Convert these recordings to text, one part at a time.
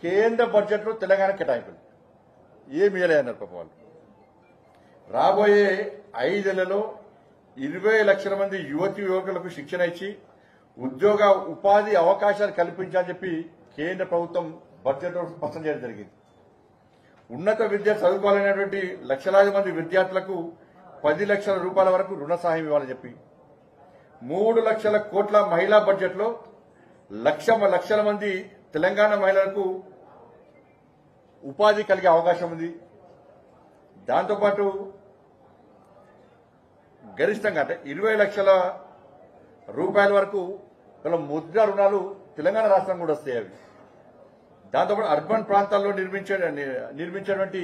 కేంద్ర బడ్జెట్ లో తెలంగాణ కేటాయింపులు ఏమి ఇవ్వలేదన్నారు పాపం వాళ్ళు. రాబోయే 5 ఏళ్లలో 20 లక్షల మంది యువతి యువకులకు శిక్షణ ఇచ్చి ఉద్యోగ ఉపాధి అవకాశాలు కల్పించాలని చెప్పి కేంద్ర ప్రభుత్వం బడ్జెట్ లో స్పష్టం చేయడం జరిగింది. ఉన్నత విద్య చదువుకోవాలనేటువంటి లక్షలాది మంది విద్యార్థులకు 10 లక్షల రూపాయల వరకు రుణ సహాయం ఇవ్వాలని చెప్పి 3 లక్షల కోట్ల మహిళా బడ్జెట్ లో లక్షల మంది తెలంగాణ మహిళలకు ఉపాధి కలిగే అవకాశం ఉంది. దాంతోపాటు గరిష్టంగా అంటే 20 లక్షల రూపాయల వరకు గల ముద్ర రుణాలు తెలంగాణ రాష్ట్రం కూడా వస్తాయి. అవి దాంతోపాటు అర్బన్ ప్రాంతాల్లో నిర్మించేటువంటి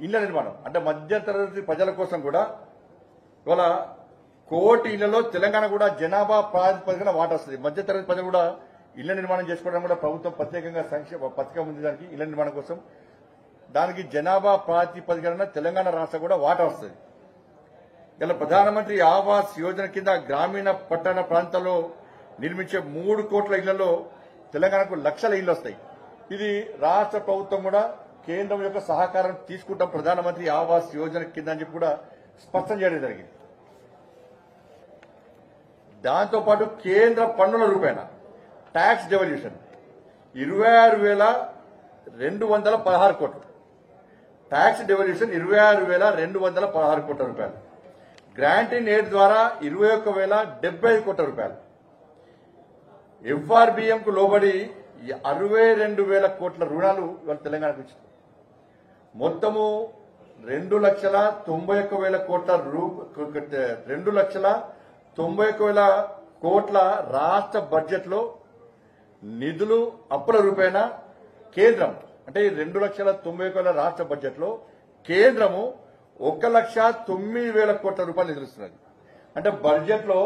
ఇళ్ల నిర్మాణం అంటే మధ్యతరగతి ప్రజల కోసం కూడా ఇవాళ 1 కోటి ఇళ్లలో తెలంగాణ కూడా జనాభా ప్రాతిపదికన వాటా వస్తుంది. మధ్యతరగతి ప్రజలు కూడా ఇళ్ల నిర్మాణం చేసుకోవడం కూడా ప్రభుత్వం ప్రత్యేకంగా సంక్షేమ పథకం ఉంది. దానికి ఇళ్ల నిర్మాణం కోసం దానికి జనాభా ప్రాతిపదికన తెలంగాణ రాష్ట్రం కూడా వాటా వస్తుంది. ఇలా ప్రధానమంత్రి ఆవాస్ యోజన కింద గ్రామీణ పట్టణ ప్రాంతాల్లో నిర్మించే 3 కోట్ల ఇళ్లలో తెలంగాణకు లక్షల ఇళ్లు వస్తాయి. ఇది రాష్ట్ర ప్రభుత్వం కూడా కేంద్రం యొక్క సహకారం తీసుకుంటాం ప్రధానమంత్రి ఆవాస్ యోజన కింద అని చెప్పి కూడా స్పష్టం చేయడం జరిగింది. దాంతోపాటు కేంద్ర పన్నుల రూపేణ ట్యాక్స్ డెవల్యూషన్ 26,216 కోట్లు, ట్యాక్స్ డెవల్యూషన్ 26,216 కోట్ల రూపాయలు, గ్రాంట్ ఇన్ ఎయిడ్ ద్వారా 21,075 కోట్ల రూపాయలు, ఎఫ్ఆర్బిఎం కు లోబడి 62,000 కోట్ల రుణాలు ఇవాళ తెలంగాణకు ఇచ్చింది. మొత్తము 2,91,000 కోట్ల 2,91,000 కోట్ల రాష్ట్ర బడ్జెట్ లో నిధులు అప్పుల రూపేణా కేంద్రం అంటే 2,91,000 రాష్ట్ర బడ్జెట్ లో కేంద్రము 1,09,000 కోట్ల రూపాయలు నిధులుస్తున్నది. అంటే బడ్జెట్ లో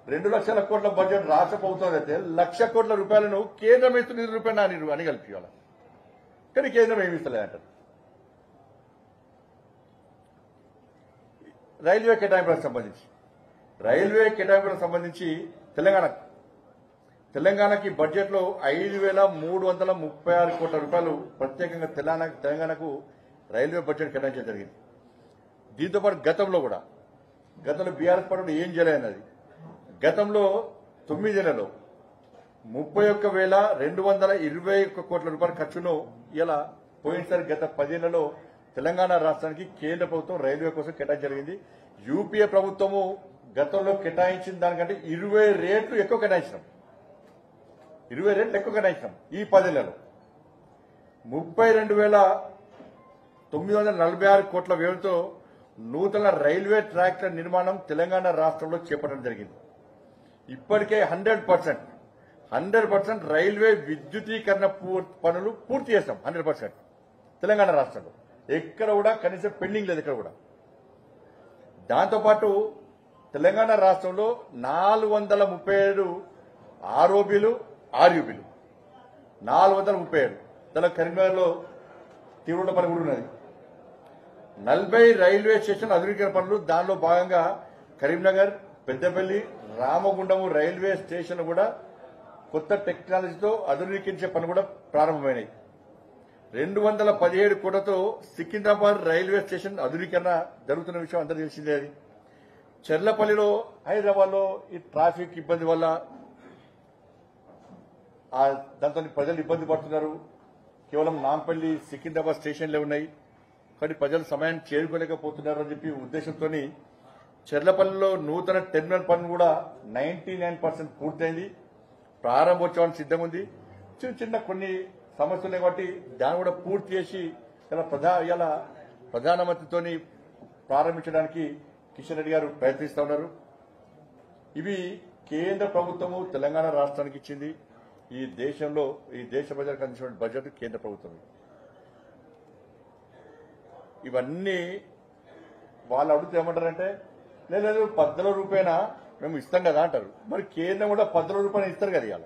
2 లక్షల కోట్ల బడ్జెట్ రాష్ట్ర ప్రభుత్వం అయితే 1,00,000 కోట్ల రూపాయలను కేంద్రం ఇస్తున్న నిధుల రూపాయలు అని కలిపియాలి. కానీ కేంద్రం ఏమి ఇస్తలేదంటారు. రైల్వే కేటాయింపులకు సంబంధించి తెలంగాణకి బడ్జెట్ లో 5,336 కోట్ల రూపాయలు ప్రత్యేకంగా తెలంగాణకు రైల్వే బడ్జెట్ కేటాయించడం జరిగింది. దీంతోపాటు గతంలో బీఆర్ఎస్ పార్టీ ఏం చేయలేదన్నది. గతంలో 9 నెలల్లో 31,221 కోట్ల రూపాయల ఖర్చును ఇలా పోయినసారి గత 10 ఏళ్లలో తెలంగాణ రాష్ట్రానికి కేంద్ర ప్రభుత్వం రైల్వే కోసం కేటాయించడం జరిగింది. యూపీఏ ప్రభుత్వము గతంలో కేటాయించిన దానికంటే 20 రెట్లు ఎక్కువ కేటాయించినాం. ఈ 10 ఏళ్లలో 32,946 కోట్ల వ్యయంతో నూతన రైల్వే ట్రాక్ల నిర్మాణం తెలంగాణ రాష్ట్రంలో చేపట్టడం జరిగింది. ఇప్పటికే 100% రైల్వే విద్యుతీకరణ పనులు పూర్తి చేస్తాం. 100% తెలంగాణ రాష్ట్రంలో ఎక్కడ కూడా కనీసం పెండింగ్ లేదు. ఎక్కడ కూడా. దాంతోపాటు తెలంగాణ రాష్ట్రంలో 437 ఆర్ఓబీలు, ఆర్యూబీలు 437. దానిలో కరీంనగర్లో తీవ్ర పని కూడా ఉన్నది. 40 రైల్వే స్టేషన్ ఆధునీకరణ పనులు. దానిలో భాగంగా కరీంనగర్, పెద్దపల్లి, రామగుండము రైల్వే స్టేషన్ కూడా కొత్త టెక్నాలజీతో ఆధునీకరించే పని కూడా ప్రారంభమైనాయి. 217 కోట్లతో సికింద్రాబాద్ రైల్వే స్టేషన్ ఆధునీకరణ జరుగుతున్న విషయం అందరూ తెలిసిందే. అది చెర్లపల్లిలో హైదరాబాద్ లో ఈ ట్రాఫిక్ ఇబ్బంది వల్ల దాంతో ప్రజలు ఇబ్బంది పడుతున్నారు. కేవలం నాంపల్లి, సికింద్రాబాద్ స్టేషన్లే ఉన్నాయి. కానీ ప్రజలు సమయాన్ని చేరుకోలేకపోతున్నారు అని చెప్పి ఉద్దేశంతో చెర్లపల్లిలో నూతన టెర్మినల్ పనులు కూడా 99% పూర్తయింది. ప్రారంభోత్సవానికి సిద్ధంగా ఉంది. చిన్న కొన్ని సమస్యలు కాబట్టి దాన్ని కూడా పూర్తి చేసి ఇలా ప్రధానమంత్రితో ప్రారంభించడానికి కిషన్ రెడ్డి గారు ప్రయత్నిస్తా ఉన్నారు. ఇవి కేంద్ర ప్రభుత్వము తెలంగాణ రాష్ట్రానికి ఇచ్చింది. ఈ దేశ ప్రజలకు అందించిన బడ్జెట్ కేంద్ర ప్రభుత్వం. ఇవన్నీ వాళ్ళు అడుగుతూ ఏమంటారంటే లేదు 10 రూపాయన మేము ఇస్తాం కదా అంటారు. మరి కేంద్రం కూడా 10 రూపాయలు ఇస్తారు కదా. ఇవాళ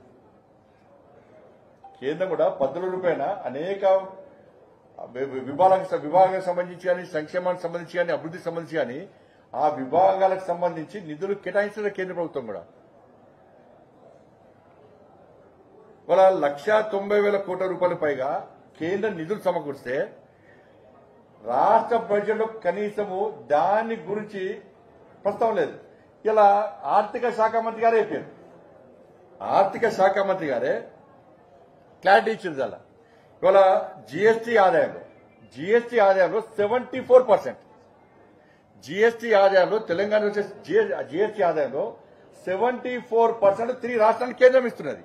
కేంద్రం కూడా 10 రూపాయన అనేక విభాగాలకు సంబంధించి కానీ, సంక్షేమానికి సంబంధించి కానీ, అభివృద్ధికి సంబంధించి కానీ ఆ విభాగాలకు సంబంధించి నిధులు కేటాయించిన కేంద్ర ప్రభుత్వం కూడా. ఇవాళ 1,90,000 కోట్ల రూపాయలు పైగా కేంద్ర నిధులు సమకూరిస్తే రాష్ట్ర బడ్జెట్లో కనీసము దాని గురించి ప్రస్తావన లేదు. ఇలా ఆర్థిక శాఖ మంత్రి గారే చెప్పారు, ఆర్థిక శాఖ మంత్రి గారే క్లారిటీ ఇచ్చింది. అలా ఇవాళ జీఎస్టీ ఆదాయంలో 74%, జీఎస్టీ ఆదాయంలో తెలంగాణ వచ్చే జీఎస్టీ ఆదాయంలో 74% 3 రాష్ట్రాలకు కేంద్రం ఇస్తున్నది.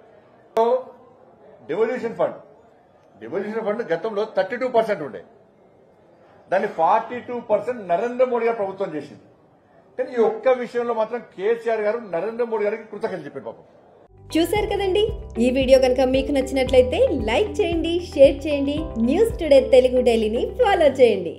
డెవల్యూషన్ ఫండ్ గతంలో 32% ఉండే, దాన్ని 42% నరేంద్ర మోడీ గారు ప్రభుత్వం చేసింది. కానీ ఈ ఒక్క విషయంలో మాత్రం కేసీఆర్ గారు నరేంద్ర మోడీ గారికి కృతజ్ఞతలు చెప్పారు పాపం. చూశారు కదండి, ఈ వీడియో కనుక మీకు నచ్చినట్లయితే లైక్ చేయండి, షేర్ చేయండి, న్యూస్ టుడే తెలుగు డైలీని ఫాలో చేయండి.